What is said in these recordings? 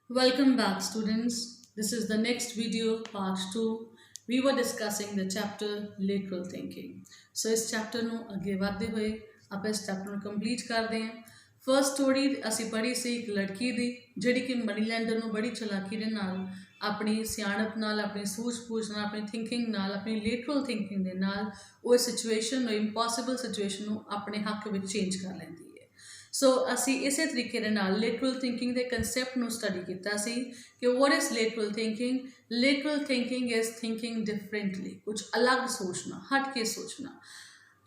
Welcome back, students. This is the next video, part 2. We were discussing the chapter lateral thinking. So, इस chapter ਨੂੰ ਅੱਗੇ ਵਧਦੇ ਹੋਏ ਆਪਾਂ ਇਸ chapter ਨੂੰ complete ਕਰਦੇ ਹਾਂ। ਫਰਸਟ ਸਟੋਰੀ ਅਸੀਂ ਪੜ੍ਹੀ ਸੀ ਇੱਕ ਲੜਕੀ ਦੀ ਜਿਹੜੀ ਕਿ ਮਨੀ ਲੈਂਡਰ ਨੂੰ ਬੜੀ ਚਲਾਕੀ ਦੇ ਨਾਲ ਆਪਣੀ ਸਿਆਣਪ ਨਾਲ ਆਪਣੀ ਸੂਝ-ਬੂਝ ਨਾਲ ਆਪਣੀ ਥਿੰਕਿੰਗ ਨਾਲ ਆਪਣੀ ਲੇਟਰਲ ਥਿੰਕਿੰਗ ਦੇ ਨਾਲ ਉਹ ਸਿਚੁਏਸ਼ਨ ਨੂੰ ਇੰਪੋਸੀਬਲ ਸਿਚੁਏਸ਼ਨ ਨੂੰ ਆਪਣੇ ਹੱਕ ਵਿੱਚ ਚੇਂਜ ਕਰ ਲੈਂਦੀ ਹੈ। ਸੋ ਅਸੀਂ ਇਸੇ ਤਰੀਕੇ ਦੇ ਨਾਲ ਲੇਟਰਲ ਥਿੰਕਿੰਗ ਦੇ ਕਨਸੈਪਟ ਨੂੰ ਸਟੱਡੀ ਕੀਤਾ ਸੀ ਕਿ what is lateral thinking. Lateral thinking is thinking differently, ਕੁਝ ਅਲੱਗ ਸੋਚਣਾ, ਹਟ ਕੇ ਸੋਚਣਾ।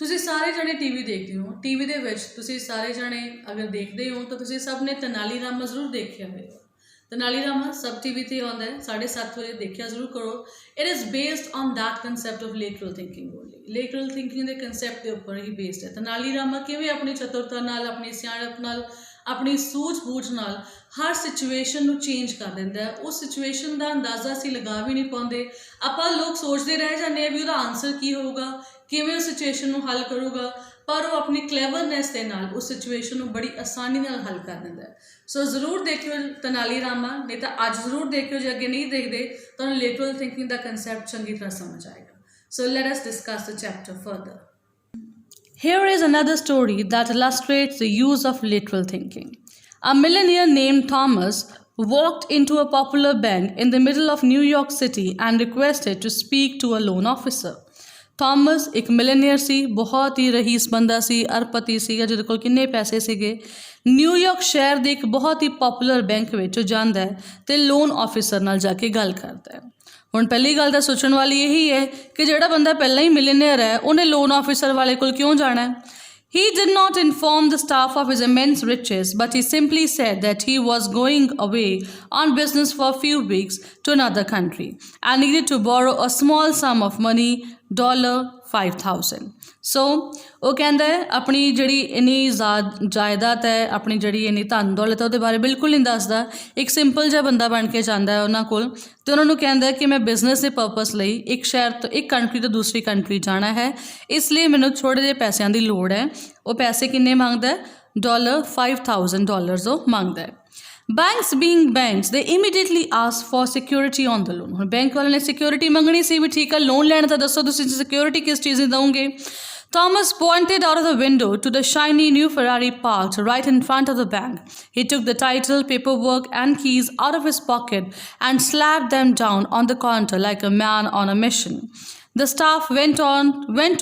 ਤੁਸੀਂ ਸਾਰੇ ਜਣੇ ਟੀਵੀ ਦੇਖਦੇ ਹੋ, ਟੀਵੀ ਦੇ ਵਿੱਚ ਤੁਸੀਂ ਸਾਰੇ ਜਣੇ ਅਗਰ ਦੇਖਦੇ ਹੋ ਤਾਂ ਤੁਸੀਂ ਸਭ ਨੇ ਤਨਾਲੀ ਰਾਮਾ ਜ਼ਰੂਰ ਦੇਖਿਆ ਹੋਵੇਗਾ। ਤਨਾਲੀ ਰਾਮਾ ਸਬ ਟੀਵੀ 'ਤੇ ਆਉਂਦਾ ਹੈ 7:30 ਵਜੇ, ਦੇਖਿਆ ਜ਼ਰੂਰ ਕਰੋ। It is based on that concept of lateral thinking only. Lateral thinking ਦੇ ਕੰਸੈਪਟ ਦੇ ਉੱਪਰ ਹੀ ਬੇਸਡ ਹੈ। ਤਨਾਲੀ ਰਾਮਾ ਕਿਵੇਂ ਆਪਣੀ ਚਤੁਰਤਾ ਨਾਲ, ਆਪਣੀ ਸਿਆਣਪ ਨਾਲ, ਆਪਣੀ ਸੂਝ-ਬੂਝ ਨਾਲ ਹਰ ਸਿਚੁਏਸ਼ਨ ਨੂੰ ਚੇਂਜ ਕਰ ਦਿੰਦਾ ਹੈ। ਉਸ ਸਿਚੁਏਸ਼ਨ ਦਾ ਅੰਦਾਜ਼ਾ ਅਸੀਂ ਲਗਾ ਵੀ ਨਹੀਂ ਪਾਉਂਦੇ। ਆਪਾਂ ਲੋਕ ਸੋਚਦੇ ਰਹਿ ਜਾਂਦੇ ਹਾਂ ਵੀ ਉਹਦਾ ਆਨਸਰ ਕੀ ਹੋਊਗਾ, ਕਿਵੇਂ ਉਸ ਸਿਚੁਏਸ਼ਨ ਨੂੰ ਹੱਲ ਕਰੂਗਾ, ਪਰ ਉਹ ਆਪਣੀ ਕਲੈਵਰਨੈਸ ਦੇ ਨਾਲ ਉਸ ਸਿਚੁਏਸ਼ਨ ਨੂੰ ਬੜੀ ਆਸਾਨੀ ਨਾਲ ਹੱਲ ਕਰ ਦਿੰਦਾ ਹੈ। ਸੋ ਜ਼ਰੂਰ ਦੇਖਿਓ ਤਨਾਲੀ ਰਾਮਾ, ਨਹੀਂ ਤਾਂ ਅੱਜ ਜ਼ਰੂਰ ਦੇਖਿਓ। ਜੇ ਅੱਗੇ ਨਹੀਂ ਦੇਖਦੇ ਤੁਹਾਨੂੰ ਲੇਟਰਲ ਥਿੰਕਿੰਗ ਦਾ ਕੰਸੈਪਟ ਚੰਗੀ ਤਰ੍ਹਾਂ ਸਮਝ ਆਏਗਾ। ਸੋ let us discuss the chapter further. Here is another story that illustrates the use of lateral thinking. A millionaire named Thomas walked into a popular bank in the middle of New York City and requested to speak to a loan officer. Thomas ਇੱਕ ਮਿਲਨੀਅਰ ਸੀ, ਬਹੁਤ ਹੀ ਰਹੀਸ ਬੰਦਾ ਸੀ, ਅਰਬਪਤੀ ਸੀਗਾ ਜਿਹਦੇ ਕੋਲ ਕਿੰਨੇ ਪੈਸੇ ਸੀਗੇ। New York ਸ਼ਹਿਰ ਦੇ ਇੱਕ ਬਹੁਤ ਹੀ ਪੋਪੂਲਰ ਬੈਂਕ ਵਿੱਚ ਜਾਂਦਾ ਹੈ ਅਤੇ ਲੋਨ ਆਫਿਸਰ ਨਾਲ ਜਾ ਕੇ ਗੱਲ ਕਰਦਾ ਹੈ। ਹੁਣ ਪਹਿਲੀ ਗੱਲ ਤਾਂ ਸੋਚਣ ਵਾਲੀ ਇਹੀ ਹੈ ਕਿ ਜਿਹੜਾ ਬੰਦਾ ਪਹਿਲਾਂ ਹੀ ਮਿਲਨੀਅਰ ਹੈ ਉਹਨੇ ਲੋਨ ਆਫਿਸਰ ਵਾਲੇ ਕੋਲ ਕਿਉਂ ਜਾਣਾ ਹੈ। He did not inform the staff of his immense riches, but he simply said that he was going away on business for a few weeks to another country and needed to borrow a small sum of money, $5,000. ਸੋ ਉਹ ਕਹਿੰਦਾ ਹੈ ਆਪਣੀ ਜਿਹੜੀ ਇੰਨੀ ਜਾਇਦਾਦ ਹੈ, ਆਪਣੀ ਜਿਹੜੀ ਇੰਨੀ ਧਨ ਦੌਲਤ ਹੈ ਉਹਦੇ ਬਾਰੇ ਬਿਲਕੁਲ ਨਹੀਂ ਦੱਸਦਾ। ਇੱਕ ਸਿੰਪਲ ਜਿਹਾ ਬੰਦਾ ਬਣ ਕੇ ਜਾਂਦਾ ਹੈ ਉਹਨਾਂ ਕੋਲ ਅਤੇ ਉਹਨਾਂ ਨੂੰ ਕਹਿੰਦਾ ਕਿ ਮੈਂ ਬਿਜ਼ਨਸ ਦੇ ਪਰਪਸ ਲਈ ਇੱਕ ਸ਼ਹਿਰ ਤੋਂ, ਇੱਕ ਕੰਟਰੀ ਤੋਂ ਦੂਸਰੀ ਕੰਟਰੀ ਜਾਣਾ ਹੈ, ਇਸ ਲਈ ਮੈਨੂੰ ਥੋੜ੍ਹੇ ਜਿਹੇ ਪੈਸਿਆਂ ਦੀ ਲੋੜ ਹੈ। ਉਹ ਪੈਸੇ ਕਿੰਨੇ ਮੰਗਦਾ ਹੈ? $5,000 ਉਹ ਮੰਗਦਾ ਹੈ। Banks being banks, they immediately ask for security on the loan. ਹੁਣ ਬੈਂਕ ਵਾਲਿਆਂ ਨੇ ਸਿਕਿਉਰਿਟੀ ਮੰਗਣੀ ਸੀ ਵੀ ਠੀਕ ਹੈ ਲੋਨ ਲੈਣ ਤਾਂ ਦੱਸੋ ਤੁਸੀਂ ਸਿਕਿਉਰਿਟੀ ਕਿਸ ਚੀਜ਼ ਦੀ ਦਓਗੇ। Thomas pointed out of the window to the shiny new Ferrari parked right in front of the bank. He took the title, paperwork, and keys out of his pocket and slapped them down on the counter like a man on a mission. The staff went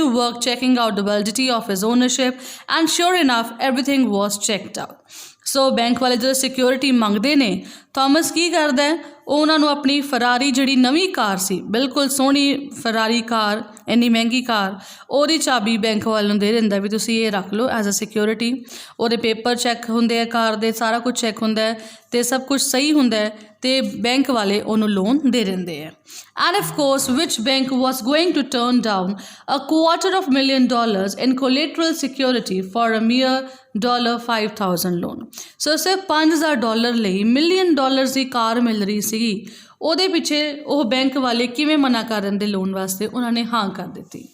to work checking out the validity of his ownership, and sure enough, everything was checked out. So bank ਵਾਲੇ ਜਦੋਂ security ਮੰਗਦੇ ਨੇ, Thomas ਕੀ ਕਰਦਾ ਹੈ, ਉਹ ਉਹਨਾਂ ਨੂੰ ਆਪਣੀ ਫਰਾਰੀ ਜਿਹੜੀ ਨਵੀਂ ਕਾਰ ਸੀ, ਬਿਲਕੁਲ ਸੋਹਣੀ ਫਰਾਰੀ ਕਾਰ, ਇੰਨੀ ਮਹਿੰਗੀ ਕਾਰ, ਉਹਦੀ ਚਾਬੀ ਬੈਂਕ ਵਾਲੇ ਨੂੰ ਦੇ ਦਿੰਦਾ ਵੀ ਤੁਸੀਂ ਇਹ ਰੱਖ ਲਓ ਐਜ਼ ਅ ਸਿਕਿਉਰਿਟੀ। ਉਹਦੇ ਪੇਪਰ ਚੈੱਕ ਹੁੰਦੇ ਆ ਕਾਰ ਦੇ, ਸਾਰਾ ਕੁਝ ਚੈੱਕ ਹੁੰਦਾ ਹੈ ਅਤੇ ਸਭ ਕੁਝ ਸਹੀ ਹੁੰਦਾ ਹੈ ਅਤੇ ਬੈਂਕ ਵਾਲੇ ਉਹਨੂੰ ਲੋਨ ਦੇ ਦਿੰਦੇ ਹੈ। ਐਂਡ ਆਫ ਕੋਰਸ ਵਿਚ bank was going to turn down $250,000 in collateral security for a mere $5,000 loan. So ਸਿਰਫ $5,000 ਲਈ $1 ਮਿਲੀਅਨ ਦੀ ਕਾਰ ਮਿਲ ਰਹੀ ਸੀਗੀ। ਉਹਦੇ ਪਿੱਛੇ ਉਹ ਬੈਂਕ ਵਾਲੇ ਕਿਵੇਂ ਮਨਾ ਕਰ ਦਿੰਦੇ ਲੋਨ ਵਾਸਤੇ, ਉਹਨਾਂ ਨੇ ਹਾਂ ਕਰ ਦਿੱਤੀ।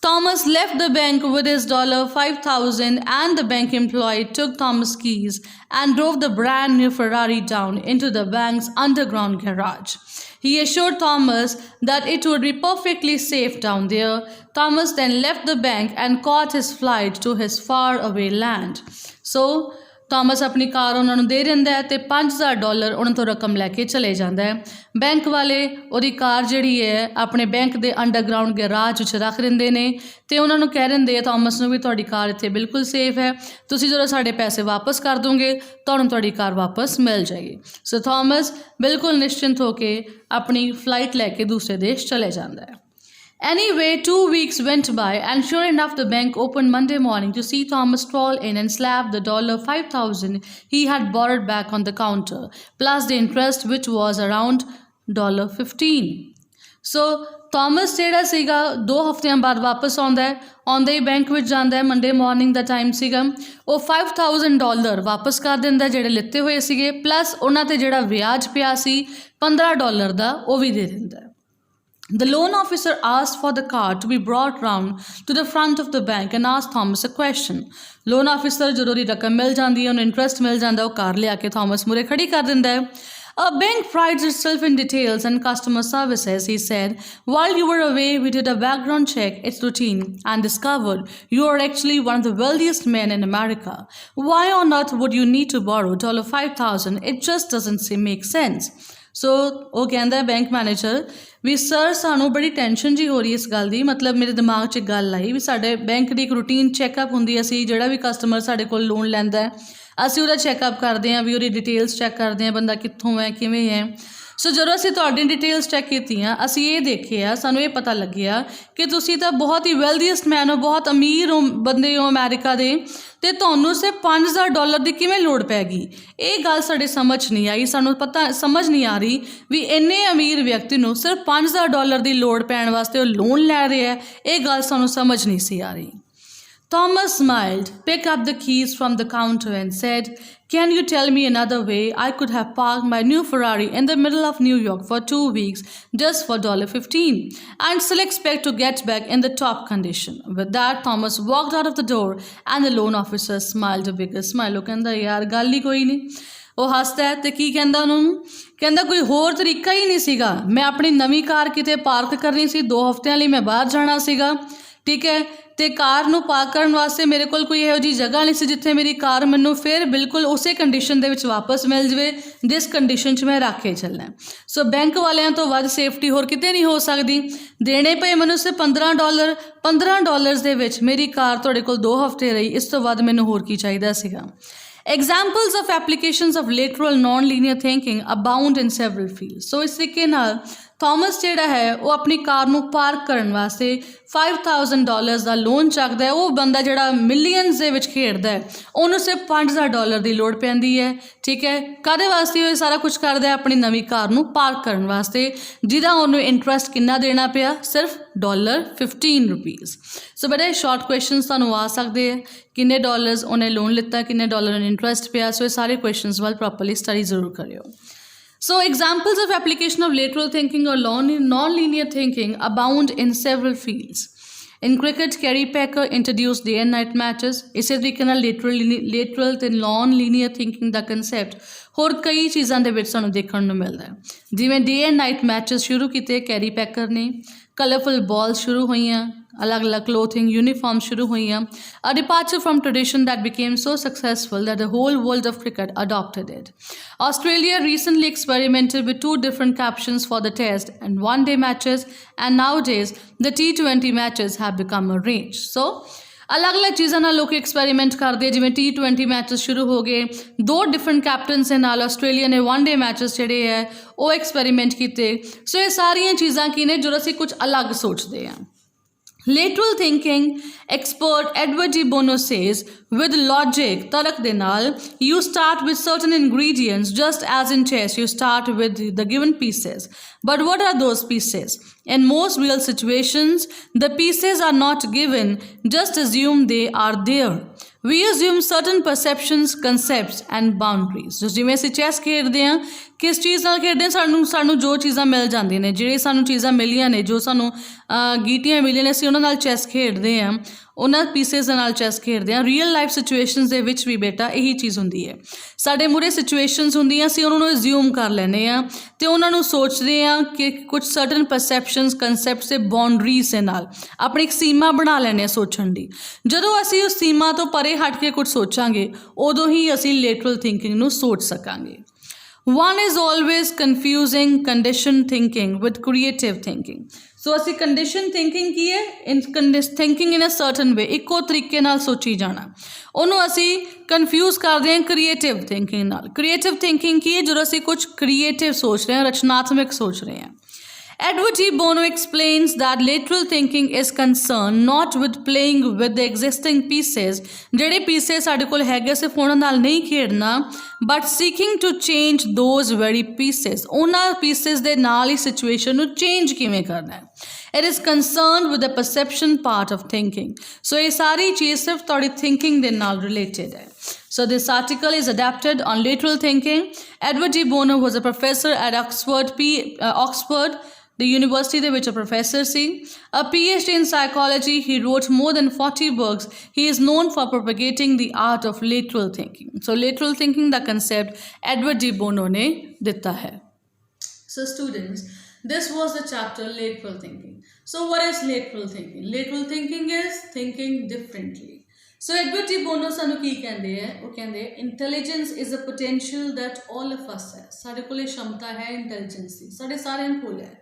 Thomas left the bank with his $5,000 and the bank employee took Thomas' keys and drove the brand new Ferrari down into the bank's underground garage. He assured Thomas that it would be perfectly safe down there. Thomas then left the bank and caught his flight to his faraway land. So Thomas ਆਪਣੀ ਕਾਰ ਉਹਨਾਂ ਨੂੰ ਦੇ ਦਿੰਦਾ ਹੈ ਅਤੇ $5,000 ਉਹਨਾਂ ਤੋਂ ਰਕਮ ਲੈ ਕੇ ਚਲੇ ਜਾਂਦਾ ਹੈ। ਬੈਂਕ ਵਾਲੇ ਉਹਦੀ ਕਾਰ ਜਿਹੜੀ ਹੈ ਆਪਣੇ ਬੈਂਕ ਦੇ ਅੰਡਰਗਰਾਊਂਡ ਗੈਰਾਜ ਵਿੱਚ ਰੱਖ ਦਿੰਦੇ ਨੇ ਅਤੇ ਉਹਨਾਂ ਨੂੰ ਕਹਿ ਦਿੰਦੇ ਆ ਥੋਮਸ ਨੂੰ ਵੀ ਤੁਹਾਡੀ ਕਾਰ ਇੱਥੇ ਬਿਲਕੁਲ ਸੇਫ ਹੈ, ਤੁਸੀਂ ਜਦੋਂ ਸਾਡੇ ਪੈਸੇ ਵਾਪਸ ਕਰ ਦੋਗੇ ਤੁਹਾਨੂੰ ਤੁਹਾਡੀ ਕਾਰ ਵਾਪਸ ਮਿਲ ਜਾਏਗੀ। ਸੋ ਥੋਮਸ ਬਿਲਕੁਲ ਨਿਸ਼ਚਿੰਤ ਹੋ ਕੇ ਆਪਣੀ ਫਲਾਈਟ ਲੈ ਕੇ ਦੂਸਰੇ ਦੇਸ਼ ਚਲੇ ਜਾਂਦਾ ਹੈ। Anyway, 2 weeks went by, and sure enough, the bank opened Monday morning to see Thomas stroll in and slap the $5,000 he had borrowed back on the counter, plus the interest, which was around $15. So, Thomas ਜਿਹੜਾ ਸੀਗਾ 2 ਹਫ਼ਤਿਆਂ ਬਾਅਦ ਵਾਪਸ ਆਉਂਦਾ ਹੈ। ਆਉਂਦੇ ਹੀ bank ਵਿੱਚ ਜਾਂਦਾ ਹੈ, ਮੰਡੇ ਮਾਰਨਿੰਗ ਦਾ ਟਾਈਮ ਸੀਗਾ। ਉਹ $5,000 ਵਾਪਸ ਕਰ ਦਿੰਦਾ ਜਿਹੜੇ ਲਿੱਤੇ ਹੋਏ ਸੀਗੇ, ਪਲੱਸ ਉਹਨਾਂ 'ਤੇ ਜਿਹੜਾ ਵਿਆਜ ਪਿਆ ਸੀ $15 ਦਾ ਉਹ ਵੀ ਦੇ ਦਿੰਦਾ ਹੈ। The loan officer asked for the car to be brought round to the front of the bank and asked Thomas a question. Loan officer ਜਦੋਂ ਦੀ ਰਕਮ ਮਿਲ ਜਾਂਦੀ ਹੈ, ਉਹਨੂੰ ਇੰਟਰਸਟ ਮਿਲ ਜਾਂਦਾ, ਉਹ ਕਾਰ ਲਿਆ ਕੇ ਥੋਮਸ ਮੂਹਰੇ ਖੜੀ ਕਰ ਦਿੰਦਾ ਹੈ। A bank prides itself in details and customer services, he said. While you were away, we did a background check, it's routine, and discovered you are actually one of the wealthiest men in America. Why on earth would you need to borrow $5,000? It just doesn't make sense. ਸੋ ਉਹ ਕਹਿੰਦਾ bank manager ਵੀ sir ਸਾਨੂੰ ਬੜੀ tension ਜੀ ਹੋ ਰਹੀ ਇਸ ਗੱਲ ਦੀ, ਮਤਲਬ ਮੇਰੇ ਦਿਮਾਗ 'ਚ ਗੱਲ ਆਈ ਵੀ ਸਾਡੇ ਬੈਂਕ ਦੀ ਇੱਕ ਰੂਟੀਨ ਚੈੱਕਅਪ ਹੁੰਦੀ, ਅਸੀਂ ਜਿਹੜਾ ਵੀ ਕਸਟਮਰ ਸਾਡੇ ਕੋਲ ਲੋਨ ਲੈਂਦਾ ਅਸੀਂ ਉਹਦਾ ਚੈੱਕਅਪ ਕਰਦੇ ਹਾਂ, ਵੀ ਉਹਦੀ ਡਿਟੇਲਸ ਚੈੱਕ ਕਰਦੇ ਹਾਂ, ਬੰਦਾ ਕਿੱਥੋਂ ਹੈ ਕਿਵੇਂ ਹੈ। ਸੋ ਜਦੋਂ ਅਸੀਂ ਤੁਹਾਡੀ ਡਿਟੇਲਸ ਚੈੱਕ ਕੀਤੀਆਂ ਅਸੀਂ ਇਹ ਦੇਖਿਆ, ਸਾਨੂੰ ਇਹ ਪਤਾ ਲੱਗਿਆ ਕਿ ਤੁਸੀਂ ਤਾਂ ਬਹੁਤ ਹੀ ਵੈਲਦੀਐਸਟ ਮੈਨ ਹੋ, ਬਹੁਤ ਅਮੀਰ ਹੋ ਬੰਦੇ ਹੋ ਅਮਰੀਕਾ ਦੇ, ਅਤੇ ਤੁਹਾਨੂੰ ਸਿਰਫ $5,000 ਦੀ ਕਿਵੇਂ ਲੋੜ ਪੈ ਗਈ। ਇਹ ਗੱਲ ਸਾਡੇ ਸਮਝ ਨਹੀਂ ਆਈ, ਸਾਨੂੰ ਸਮਝ ਨਹੀਂ ਆ ਰਹੀ ਵੀ ਇੰਨੇ ਅਮੀਰ ਵਿਅਕਤੀ ਨੂੰ ਸਿਰਫ $5,000 ਦੀ ਲੋੜ ਪੈਣ ਵਾਸਤੇ ਉਹ ਲੋਨ ਲੈ ਰਿਹਾ, ਇਹ ਗੱਲ ਸਾਨੂੰ ਸਮਝ ਨਹੀਂ ਸੀ ਆ ਰਹੀ। Thomas smiled, picked up the keys from the counter and said, "Can you tell me another way I could have parked my new Ferrari in the middle of New York for 2 weeks just for $15 and still expect to get back in the top condition?" With that, Thomas walked out of the door and the loan officer smiled a bigger smile. ਉਹ ਕਹਿੰਦਾ ਯਾਰ ਗੱਲ ਹੀ ਕੋਈ ਨਹੀਂ। ਉਹ ਹੱਸਦਾ ਹੈ ਅਤੇ ਕੀ ਕਹਿੰਦਾ ਉਹਨੂੰ, ਕਹਿੰਦਾ ਕੋਈ ਹੋਰ ਤਰੀਕਾ ਹੀ ਨਹੀਂ ਸੀਗਾ, ਮੈਂ ਆਪਣੀ ਨਵੀਂ ਕਾਰ ਕਿਤੇ ਪਾਰਕ ਕਰਨੀ ਸੀ, 2 ਹਫ਼ਤਿਆਂ ਲਈ ਮੈਂ ਬਾਹਰ ਜਾਣਾ ਸੀਗਾ, ਠੀਕ ਹੈ, ਅਤੇ ਕਾਰ ਨੂੰ ਪਾਰਕ ਕਰਨ ਵਾਸਤੇ ਮੇਰੇ ਕੋਲ ਕੋਈ ਇਹੋ ਜਿਹੀ ਜਗ੍ਹਾ ਨਹੀਂ ਸੀ ਜਿੱਥੇ ਮੇਰੀ ਕਾਰ ਮੈਨੂੰ ਫਿਰ ਬਿਲਕੁਲ ਉਸੇ ਕੰਡੀਸ਼ਨ ਦੇ ਵਿੱਚ ਵਾਪਸ ਮਿਲ ਜਾਵੇ ਜਿਸ ਕੰਡੀਸ਼ਨ 'ਚ ਮੈਂ ਰੱਖ ਕੇ ਚੱਲਣਾ। ਸੋ ਬੈਂਕ ਵਾਲਿਆਂ ਤੋਂ ਵੱਧ ਸੇਫਟੀ ਹੋਰ ਕਿਤੇ ਨਹੀਂ ਹੋ ਸਕਦੀ। ਦੇਣੇ ਪਏ ਮੈਨੂੰ ਸਿਰਫ $15 ਦੇ ਵਿੱਚ ਮੇਰੀ ਕਾਰ ਤੁਹਾਡੇ ਕੋਲ 2 ਹਫ਼ਤੇ ਰਹੀ, ਇਸ ਤੋਂ ਵੱਧ ਮੈਨੂੰ ਹੋਰ ਕੀ ਚਾਹੀਦਾ ਸੀਗਾ। Examples of applications of lateral non-linear thinking abound in several fields. ਸੋ ਇਸ ਤਰੀਕੇ ਨਾਲ ਥੋਮਸ ਜਿਹੜਾ ਹੈ ਉਹ ਆਪਣੀ ਕਾਰ ਨੂੰ ਪਾਰਕ ਕਰਨ ਵਾਸਤੇ $5,000 ਦਾ ਲੋਨ ਚੱਕਦਾ ਹੈ। ਉਹ ਬੰਦਾ ਜਿਹੜਾ ਮਿਲੀਅਨਸ ਦੇ ਵਿੱਚ ਖੇਡਦਾ ਹੈ ਉਹਨੂੰ ਸਿਰਫ $5,000 ਦੀ ਲੋੜ ਪੈਂਦੀ ਹੈ, ਠੀਕ ਹੈ। ਕਾਹਦੇ ਵਾਸਤੇ ਉਹ ਇਹ ਸਾਰਾ ਕੁਛ ਕਰਦਾ ਹੈ? ਆਪਣੀ ਨਵੀਂ ਕਾਰ ਨੂੰ ਪਾਰਕ ਕਰਨ ਵਾਸਤੇ, ਜਿਹਦਾ ਉਹਨੂੰ ਇੰਟਰਸਟ ਕਿੰਨਾ ਦੇਣਾ ਪਿਆ? ਸਿਰਫ $15। ਸੋ ਬੜੇ ਸ਼ਾਰਟ ਕੁਐਸਚਨਸ ਤੁਹਾਨੂੰ ਆ ਸਕਦੇ ਹੈ, ਕਿੰਨੇ ਡਾਲਰਸ ਉਹਨੇ ਲੋਨ ਲਿੱਤਾ, ਕਿੰਨੇ ਡਾਲਰ ਉਹਨੇ ਇੰਟਰਸਟ ਪਿਆ। ਸੋ ਇਹ ਸਾਰੇ ਕੁਐਸਚਨਸ ਵੱਲ ਪ੍ਰੋਪਰਲੀ ਸਟੱਡੀ ਜ਼ਰੂਰ ਕਰਿਓ। So examples of application of lateral thinking or non-linear thinking abound in several fields. In cricket, Kerry Packer introduced day and night matches. ਇਸੇ ਤਰੀਕੇ ਨਾਲ lateral ਤੇ non-linear thinking ਦਾ concept ਹੋਰ ਕਈ ਚੀਜ਼ਾਂ ਦੇ ਵਿੱਚ ਸਾਨੂੰ ਦੇਖਣ ਨੂੰ ਮਿਲਦਾ ਹੈ, ਜਿਵੇਂ day and night matches ਸ਼ੁਰੂ ਕੀਤੇ ਕੈਰੀ ਪੈਕਰ ਨੇ, ਕਲਰਫੁਲ ਬਾਲ ਸ਼ੁਰੂ ਹੋਈਆਂ, ਅਲੱਗ-ਅਲੱਗ ਕਲੋਥਿੰਗ ਯੂਨੀਫਾਰਮ ਸ਼ੁਰੂ ਹੋਈਆਂ, a departure from tradition that became so successful that the whole world of cricket adopted it. Australia recently experimented with 2 different captions for the test and one-day matches, and nowadays the T20 matches have become a range. So ਅਲੱਗ-ਅਲੱਗ ਚੀਜ਼ਾਂ ਨਾਲ ਲੋਕ experiment ਕਰਦੇ, ਜਿਵੇਂ T20 matches ਸ਼ੁਰੂ ਹੋ ਗਏ, 2 different ਕੈਪਟਨਸ ਦੇ ਨਾਲ ਆਸਟ੍ਰੇਲੀਆ ਨੇ 1 ਡੇ ਮੈਚਸ ਜਿਹੜੇ ਹੈ ਉਹ ਐਕਸਪੈਰੀਮੈਂਟ ਕੀਤੇ। ਸੋ ਇਹ ਸਾਰੀਆਂ ਚੀਜ਼ਾਂ ਕੀ ਨੇ ਜਦੋਂ ਅਸੀਂ ਕੁਝ ਅਲੱਗ ਸੋਚਦੇ ਹਾਂ। Lateral thinking expert Edward G. Bono says, with logic, tarak de naal, you start with certain ingredients just as in chess you start with the given pieces. But what are those pieces? In most real situations, the pieces are not given, just assume they are there. We assume certain perceptions, concepts and boundaries. So ਜਿਵੇਂ ਅਸੀਂ chess ਖੇਡਦੇ ਹਾਂ, ਕਿਸ ਚੀਜ਼ ਨਾਲ ਖੇਡਦੇ ਹਾਂ? ਸਾਨੂੰ ਜੋ ਚੀਜ਼ਾਂ ਮਿਲ ਜਾਂਦੀਆਂ ਨੇ, ਜਿਹੜੇ ਸਾਨੂੰ ਚੀਜ਼ਾਂ ਮਿਲੀਆਂ ਨੇ, ਜੋ ਸਾਨੂੰ ਗੀਟੀਆਂ ਮਿਲੀਆਂ ਨੇ, ਅਸੀਂ ਉਹਨਾਂ ਨਾਲ ਚੈਸ ਖੇਡਦੇ ਹਾਂ, ਉਹਨਾਂ ਪੀਸਿਸ ਦੇ ਨਾਲ ਚੈਸ ਖੇਡਦੇ ਹਾਂ। ਰੀਅਲ ਲਾਈਫ ਸਿਚੁਏਸ਼ਨਸ ਦੇ ਵਿੱਚ ਵੀ ਬੇਟਾ ਇਹੀ ਚੀਜ਼ ਹੁੰਦੀ ਹੈ। ਸਾਡੇ ਮੂਹਰੇ ਸਿਚੁਏਸ਼ਨਸ ਹੁੰਦੀਆਂ, ਅਸੀਂ ਉਹਨਾਂ ਨੂੰ ਅਜ਼ਿਊਮ ਕਰ ਲੈਂਦੇ ਹਾਂ ਅਤੇ ਉਹਨਾਂ ਨੂੰ ਸੋਚਦੇ ਹਾਂ ਕਿ ਕੁਝ ਸਰਟਨ ਪਰਸੈਪਸ਼ਨਸ, ਕਨਸੈਪਟਸ ਅਤੇ ਬਾਉਂਡਰੀਜ਼ ਦੇ ਨਾਲ ਆਪਣੀ ਇੱਕ ਸੀਮਾ ਬਣਾ ਲੈਂਦੇ ਹਾਂ ਸੋਚਣ ਦੀ। ਜਦੋਂ ਅਸੀਂ ਉਸ ਸੀਮਾ ਤੋਂ ਪਰੇ ਹਟ ਕੇ ਕੁਝ ਸੋਚਾਂਗੇ ਉਦੋਂ ਹੀ ਅਸੀਂ ਲੇਟਰਲ ਥਿੰਕਿੰਗ ਨੂੰ ਸੋਚ ਸਕਾਂਗੇ। One is always confusing conditioned thinking with creative thinking. So ਅਸੀਂ conditioned thinking ਕੀ ਹੈ? Thinking in a certain way, ਇੱਕੋ ਤਰੀਕੇ ਨਾਲ ਸੋਚੀ ਜਾਣਾ, ਉਹਨੂੰ ਅਸੀਂ ਕਨਫਿਊਜ਼ ਕਰਦੇ ਹਾਂ creative thinking ਨਾਲ। creative thinking ਕੀ ਹੈ? ਜਦੋਂ ਅਸੀਂ ਕੁਝ creative ਸੋਚ ਰਹੇ ਹਾਂ, ਰਚਨਾਤਮਕ ਸੋਚ ਰਹੇ ਹਾਂ। Edward G. Bono explains that lateral thinking is concerned not with playing with the existing pieces, ਜਿਹੜੇ pieces ਸਾਡੇ ਕੋਲ ਹੈਗੇ ਸਿਰਫ ਉਹਨਾਂ ਨਾਲ ਨਹੀਂ ਖੇਡਣਾ, but seeking to change those very pieces, ਉਹਨਾਂ pieces ਦੇ ਨਾਲ ਹੀ situation ਨੂੰ change ਕਿਵੇਂ ਕਰਨਾ ਹੈ। It is concerned with the perception part of thinking. So ਇਹ ਸਾਰੀ ਚੀਜ਼ ਸਿਰਫ ਤੁਹਾਡੀ thinking ਦੇ ਨਾਲ related ਹੈ। So this article is adapted on lateral thinking. Edward G. Bono was a professor at Oxford the university ਦੇ ਵਿੱਚ professor C, a PhD in psychology. He wrote more than 40 books. He is known for propagating the art of lateral thinking. So lateral thinking the concept Edward de Bono ਨੇ ਦਿੱਤਾ ਹੈ. So students, this was the chapter lateral thinking. So what is lateral thinking? Lateral thinking is thinking differently. So Edward de Bono ਸਾਨੂੰ ਕੀ ਕਹਿੰਦੇ ਹੈ? ਉਹ ਕਹਿੰਦੇ intelligence is a potential that all of us has. ਸਾਡੇ ਕੋਲੇ ਸ਼ਮਤਾ ਹੈ intelligence ਦੀ, ਸਾਡੇ ਸਾਰਿਆਂ ਕੋਲ ਹੈ.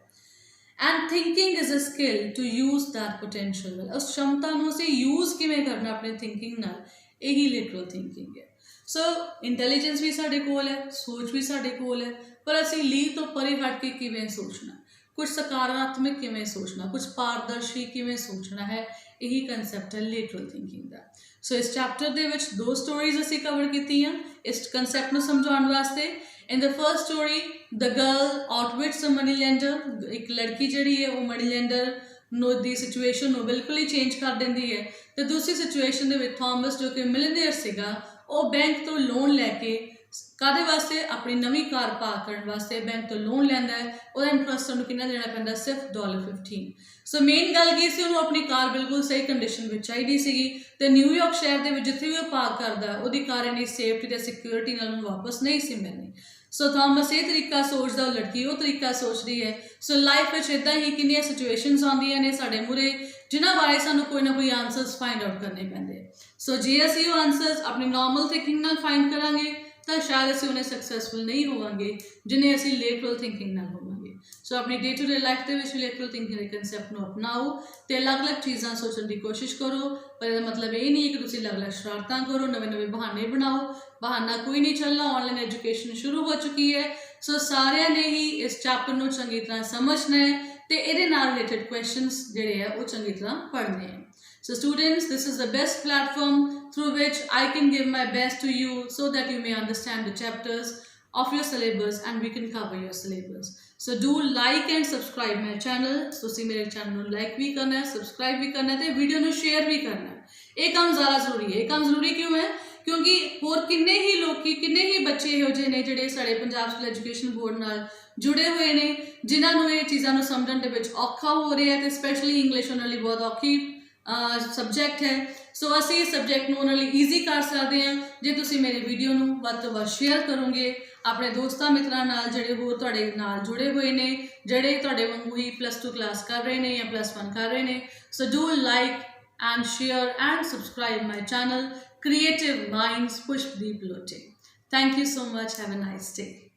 And thinking is a skill to use that potential. ਉਸ ਸ਼ਮਤਾ ਨੂੰ ਅਸੀਂ use ਕਿਵੇਂ ਕਰਨਾ ਆਪਣੇ thinking ਨਾਲ, ਇਹੀ lateral thinking ਹੈ. ਸੋ ਇੰਟੈਲੀਜੈਂਸ ਵੀ ਸਾਡੇ ਕੋਲ ਹੈ, ਸੋਚ ਵੀ ਸਾਡੇ ਕੋਲ ਹੈ, ਪਰ ਅਸੀਂ ਲੀ ਤੋਂ ਪਰੇ ਹਟ ਕੇ ਕਿਵੇਂ ਸੋਚਣਾ, ਕੁਝ ਸਕਾਰਾਤਮਕ ਕਿਵੇਂ ਸੋਚਣਾ, ਕੁਝ ਪਾਰਦਰਸ਼ੀ ਕਿਵੇਂ ਸੋਚਣਾ ਹੈ, ਇਹੀ ਕਨਸੈਪਟ ਹੈ ਲੇਟਰਲ ਥਿੰਕਿੰਗ ਦਾ. ਸੋ ਇਸ ਚੈਪਟਰ ਦੇ ਵਿੱਚ 2 ਸਟੋਰੀਜ਼ ਅਸੀਂ ਕਵਰ ਕੀਤੀਆਂ ਇਸ ਕਨਸੈਪਟ ਨੂੰ ਸਮਝਾਉਣ ਵਾਸਤੇ. In the first story the girl outwits a money lender. ਇੱਕ ਲੜਕੀ ਜਿਹੜੀ ਹੈ ਉਹ ਮਨੀ ਲੈਂਡਰ ਨੂੰ ਦੀ ਸਿਚੁਏਸ਼ਨ ਨੂੰ ਬਿਲਕੁਲ ਹੀ ਚੇਂਜ ਕਰ ਦਿੰਦੀ ਹੈ. ਅਤੇ ਦੂਸਰੀ ਸਿਚੁਏਸ਼ਨ ਦੇ ਵਿੱਚ ਥੋਮਸ ਜੋ ਕਿ ਮਿਲੀਨੀਅਰ ਸੀਗਾ, ਉਹ ਬੈਂਕ ਤੋਂ ਲੋਨ ਲੈ ਕੇ ਕਾਹਦੇ ਵਾਸਤੇ, ਆਪਣੀ ਨਵੀਂ ਕਾਰ ਪਾ ਕਰਨ ਵਾਸਤੇ ਬੈਂਕ ਤੋਂ ਲੋਨ ਲੈਂਦਾ ਹੈ. ਉਹਦਾ ਇੰਟਰਸਟ ਉਹਨੂੰ ਕਿੰਨਾ ਦੇਣਾ ਪੈਂਦਾ, ਸਿਰਫ $15. ਸੋ ਮੇਨ ਗੱਲ ਕੀ ਸੀ, ਉਹਨੂੰ ਆਪਣੀ ਕਾਰ ਬਿਲਕੁਲ ਸਹੀ ਕੰਡੀਸ਼ਨ ਵਿੱਚ ਚਾਹੀਦੀ ਸੀਗੀ, ਅਤੇ ਨਿਊਯਾਰਕ ਸ਼ਹਿਰ ਦੇ ਵਿੱਚ ਜਿੱਥੇ ਵੀ ਉਹ ਪਾਰਕ ਕਰਦਾ ਉਹਦੀ ਕਾਰ ਇੰਨੀ ਸੇਫਟੀ ਅਤੇ ਸਿਕਿਉਰਿਟੀ ਨਾਲ ਉਹਨੂੰ ਵਾਪਸ ਨਹੀਂ ਸੀ ਮਿਲਣੀ. ਸੋ ਥੋਮਸ ਇਹ ਤਰੀਕਾ ਸੋਚਦਾ, ਉਹ ਲੜਕੀ ਉਹ ਤਰੀਕਾ ਸੋਚਦੀ ਹੈ. ਸੋ ਲਾਈਫ ਵਿੱਚ ਇੱਦਾਂ ਹੀ ਕਿੰਨੀਆਂ ਸਿਚੁਏਸ਼ਨਸ ਆਉਂਦੀਆਂ ਨੇ ਸਾਡੇ ਮੂਹਰੇ, ਜਿਨ੍ਹਾਂ ਬਾਰੇ ਸਾਨੂੰ ਕੋਈ ਨਾ ਕੋਈ ਆਨਸਰਸ ਫਾਈਂਡ ਆਊਟ ਕਰਨੇ ਪੈਂਦੇ. ਸੋ ਜੇ ਅਸੀਂ ਉਹ ਆਨਸਰਸ ਆਪਣੀ ਨੋਰਮਲ ਥਿੰਕਿੰਗ ਨਾਲ ਫਾਈਂਡ ਕਰਾਂਗੇ ਤਾਂ ਸ਼ਾਇਦ ਅਸੀਂ ਉਹਨੇ ਸਕਸੈਸਫੁਲ ਨਹੀਂ ਹੋਵਾਂਗੇ ਜਿੰਨੇ ਅਸੀਂ ਲੇਟਰਲ ਥਿੰਕਿੰਗ ਨਾਲ ਹੋਵਾਂਗੇ. ਸੋ ਆਪਣੀ ਡੇ ਟੂ ਡੇ ਲਾਈਫ ਦੇ ਵਿੱਚ ਲੇਟਰਲ ਥਿੰਕਿੰਗ ਦੇ ਕੰਸੈਪਟ ਨੂੰ ਅਪਣਾਓ ਅਤੇ ਅਲੱਗ-ਅਲੱਗ ਚੀਜ਼ਾਂ ਸੋਚਣ ਦੀ ਕੋਸ਼ਿਸ਼ ਕਰੋ. ਪਰ ਇਹਦਾ ਮਤਲਬ ਇਹ ਨਹੀਂ ਹੈ ਕਿ ਤੁਸੀਂ ਅਲੱਗ-ਅਲੱਗ ਸ਼ਰਾਰਤਾਂ ਕਰੋ, ਨਵੇਂ-ਨਵੇਂ ਬਹਾਨੇ ਬਣਾਓ. ਬਹਾਨਾ ਕੋਈ ਨਹੀਂ ਚੱਲਣਾ, ਔਨਲਾਈਨ ਐਜੂਕੇਸ਼ਨ ਸ਼ੁਰੂ ਹੋ ਚੁੱਕੀ ਹੈ. ਸੋ ਸਾਰਿਆਂ ਨੇ ਹੀ ਇਸ ਚੈਪਟਰ ਨੂੰ ਚੰਗੀ ਤਰ੍ਹਾਂ ਸਮਝਣਾ ਹੈ ਅਤੇ ਇਹਦੇ ਨਾਲ ਰਿਲੇਟਡ ਕੁਐਸਚਨਸ ਜਿਹੜੇ ਆ ਉਹ ਚੰਗੀ ਤਰ੍ਹਾਂ ਪੜ੍ਹਨੇ ਹੈ. So students, this is the best platform through which I can give my best to you so that you may understand the chapters of your syllabus and we can cover your syllabus. So do like and subscribe my channel. ਤੁਸੀਂ ਮੇਰੇ channel ਨੂੰ like ਵੀ ਕਰਨਾ ਹੈ, subscribe ਵੀ ਕਰਨਾ ਹੈ ਅਤੇ video ਨੂੰ share ਵੀ ਕਰਨਾ ਹੈ. ਇਹ ਕੰਮ ਜ਼ਿਆਦਾ ਜ਼ਰੂਰੀ ਹੈ. ਇਹ ਕੰਮ ਜ਼ਰੂਰੀ ਕਿਉਂ ਹੈ? ਕਿਉਂਕਿ ਹੋਰ ਕਿੰਨੇ ਹੀ ਲੋਕੀ, ਕਿੰਨੇ ਹੀ ਬੱਚੇ ਇਹੋ ਜਿਹੇ ਨੇ ਜਿਹੜੇ ਸਾਡੇ ਪੰਜਾਬ ਸਕੂਲ ਐਜੂਕੇਸ਼ਨ ਬੋਰਡ ਨਾਲ ਜੁੜੇ ਹੋਏ ਨੇ, ਜਿਨ੍ਹਾਂ ਨੂੰ ਇਹ ਚੀਜ਼ਾਂ ਨੂੰ ਸਮਝਣ ਦੇ ਵਿੱਚ ਔਖਾ ਹੋ ਰਿਹਾ ਹੈ ਅਤੇ ਸਪੈਸ਼ਲੀ ਇੰਗਲਿਸ਼ ਉਹਨਾਂ ਲਈ ਬਹੁਤ ਔਖੀ ਸਬਜੈਕਟ ਹੈ. ਸੋ ਅਸੀਂ ਇਸ ਸਬਜੈਕਟ ਨੂੰ ਉਹਨਾਂ ਲਈ ਈਜ਼ੀ ਕਰ ਸਕਦੇ ਹਾਂ ਜੇ ਤੁਸੀਂ ਮੇਰੇ ਵੀਡੀਓ ਨੂੰ ਵੱਧ ਤੋਂ ਵੱਧ ਸ਼ੇਅਰ ਕਰੋਗੇ ਆਪਣੇ ਦੋਸਤਾਂ ਮਿੱਤਰਾਂ ਨਾਲ, ਜਿਹੜੇ ਹੋਰ ਤੁਹਾਡੇ ਨਾਲ ਜੁੜੇ ਹੋਏ ਨੇ, ਜਿਹੜੇ ਤੁਹਾਡੇ ਵਾਂਗੂ ਹੀ +2 ਕਲਾਸ ਕਰ ਰਹੇ ਨੇ ਜਾਂ +1 ਕਰ ਰਹੇ ਨੇ. ਸੋ do like and share and subscribe my channel Creative Minds Pushdeep Lote. Thank you so much. Have a nice day.